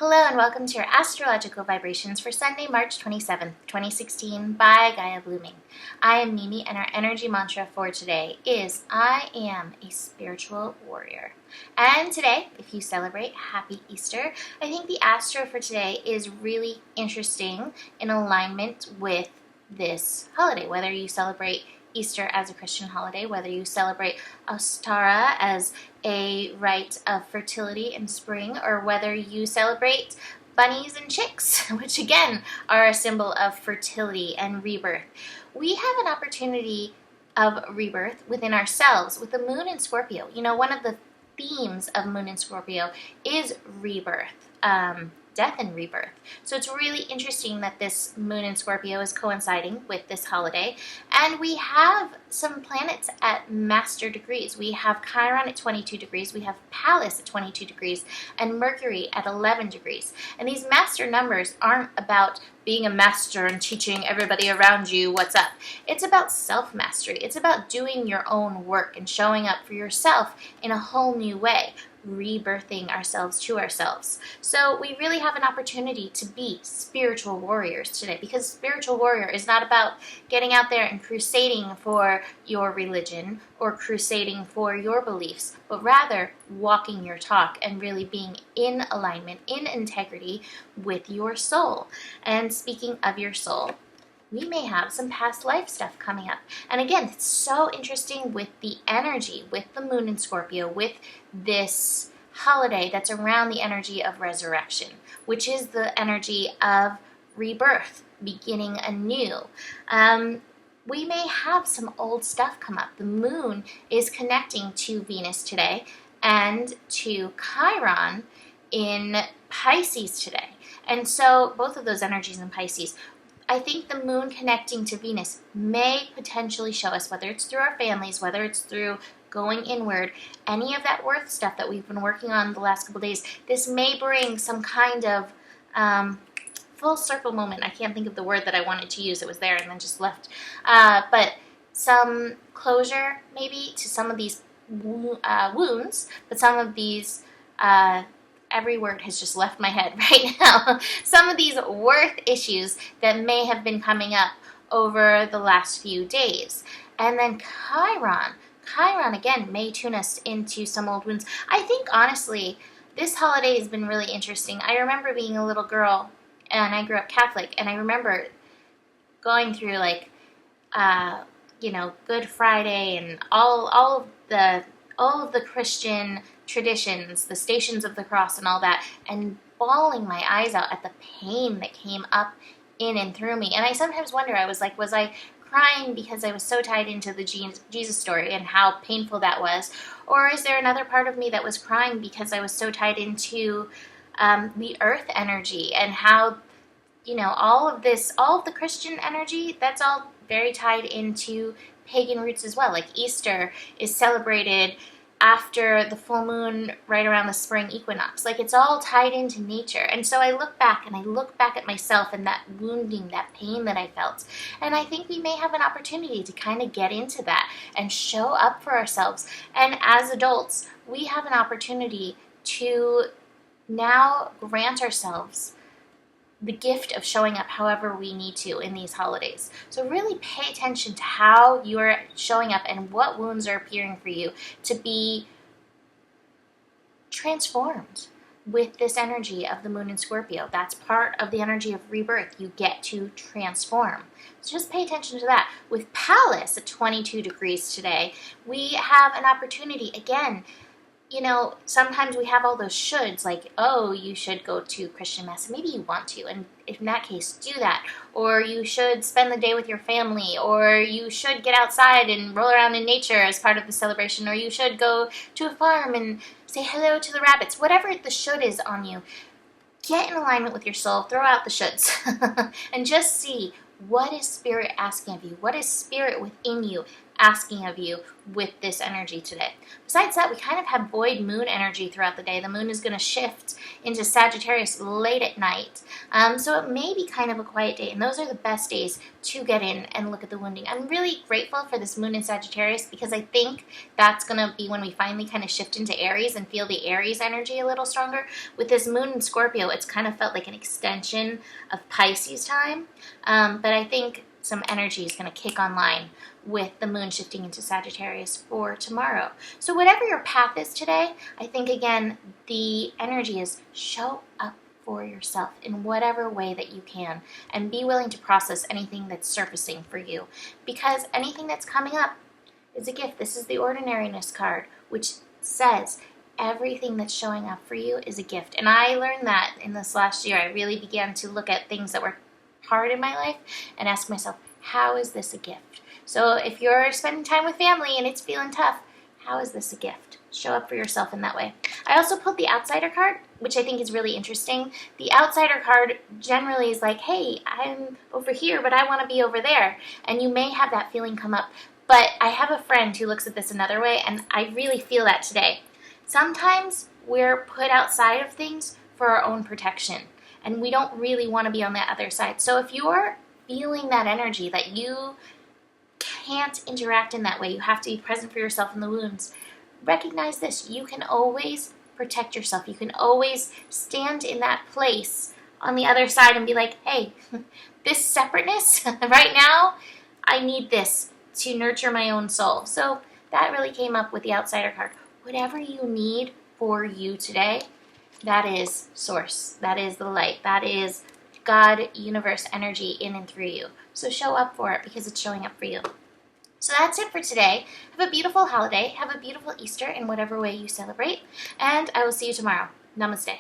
Hello and welcome to your astrological vibrations for Sunday, March 27th, 2016 by Gaia Blooming. I am Mimi and our energy mantra for today is I am a spiritual warrior. And today, if you celebrate Happy Easter, I think the astro for today is really interesting in alignment with this holiday, whether you celebrate Easter as a Christian holiday, whether you celebrate Ostara as a rite of fertility in spring, or whether you celebrate bunnies and chicks, which again are a symbol of fertility and rebirth. We have an opportunity of rebirth within ourselves with the moon in Scorpio. You know, one of the themes of moon in Scorpio is rebirth. Death and rebirth. So it's really interesting that this moon in Scorpio is coinciding with this holiday. And we have some planets at master degrees. We have Chiron at 22 degrees, we have Pallas at 22 degrees, and Mercury at 11 degrees. And these master numbers aren't about being a master and teaching everybody around you what's up. It's about self-mastery. It's about doing your own work and showing up for yourself in a whole new way, rebirthing ourselves to ourselves. So we really have an opportunity to be spiritual warriors today, because spiritual warrior is not about getting out there and crusading for your religion or crusading for your beliefs, but rather walking your talk and really being in alignment, in integrity with your soul. And speaking of your soul, we may have some past life stuff coming up. And again, it's so interesting with the energy, with the moon in Scorpio, with this holiday that's around the energy of resurrection, which is the energy of rebirth, beginning anew. We may have some old stuff come up. The moon is connecting to Venus today and to Chiron in Pisces today. And so both of those energies in Pisces, I think the moon connecting to Venus may potentially show us, whether it's through our families, whether it's through going inward, any of that worth stuff that we've been working on the last couple days, this may bring some kind of full circle moment. I can't think of the word that I wanted to use. It was there and then just left. But some closure maybe to some of these wounds, but some of these every word has just left my head right now. Some of these worth issues that may have been coming up over the last few days. And then Chiron again may tune us into some old wounds. I think honestly, this holiday has been really interesting. I remember being a little girl, and I grew up Catholic, and I remember going through Good Friday and all of the Christian traditions, the Stations of the Cross and all that, and bawling my eyes out at the pain that came up in and through me. And I sometimes wonder, was I crying because I was so tied into the Jesus story and how painful that was? Or is there another part of me that was crying because I was so tied into the earth energy and how, all of the Christian energy, that's all very tied into pagan roots as well. Like Easter is celebrated after the full moon, right around the spring equinox. Like, it's all tied into nature. And so I look back at myself and that wounding, that pain that I felt. And I think we may have an opportunity to kind of get into that and show up for ourselves. And as adults, we have an opportunity to now grant ourselves the gift of showing up however we need to in these holidays. So really pay attention to how you're showing up and what wounds are appearing for you to be transformed with this energy of the moon in Scorpio. That's part of the energy of rebirth. You get to transform. So just pay attention to that. With Pallas at 22 degrees today, we have an opportunity again. Sometimes we have all those shoulds, like, oh, you should go to Christian Mass. Maybe you want to, and in that case, do that. Or you should spend the day with your family, or you should get outside and roll around in nature as part of the celebration, or you should go to a farm and say hello to the rabbits. Whatever the should is on you, get in alignment with your soul, throw out the shoulds, and just see, what is Spirit asking of you? What is Spirit within you asking of you with this energy today. Besides that, we kind of have void moon energy throughout the day. The moon is going to shift into Sagittarius late at night. So it may be kind of a quiet day, and those are the best days to get in and look at the wounding. I'm really grateful for this moon in Sagittarius because I think that's going to be when we finally kind of shift into Aries and feel the Aries energy a little stronger. With this moon in Scorpio, it's kind of felt like an extension of Pisces time, but I think some energy is going to kick online with the moon shifting into Sagittarius for tomorrow. So whatever your path is today, I think again, the energy is show up for yourself in whatever way that you can and be willing to process anything that's surfacing for you, because anything that's coming up is a gift. This is the ordinariness card, which says everything that's showing up for you is a gift. And I learned that in this last year. I really began to look at things that were hard in my life and ask myself, how is this a gift? So if you're spending time with family and it's feeling tough, how is this a gift? Show up for yourself in that way. I also pulled the outsider card, which I think is really interesting. The outsider card generally is like, hey, I'm over here, but I want to be over there. And you may have that feeling come up. But I have a friend who looks at this another way, and I really feel that today. Sometimes we're put outside of things for our own protection, and we don't really want to be on that other side. So if you're feeling that energy that you can't interact in that way, you have to be present for yourself in the wounds, recognize this. You can always protect yourself. You can always stand in that place on the other side and be like, hey, this separateness right now, I need this to nurture my own soul. So that really came up with the outsider card. Whatever you need for you today, that is source. That is the light. That is God, universe, energy in and through you. So show up for it because it's showing up for you. So that's it for today. Have a beautiful holiday. Have a beautiful Easter in whatever way you celebrate. And I will see you tomorrow. Namaste.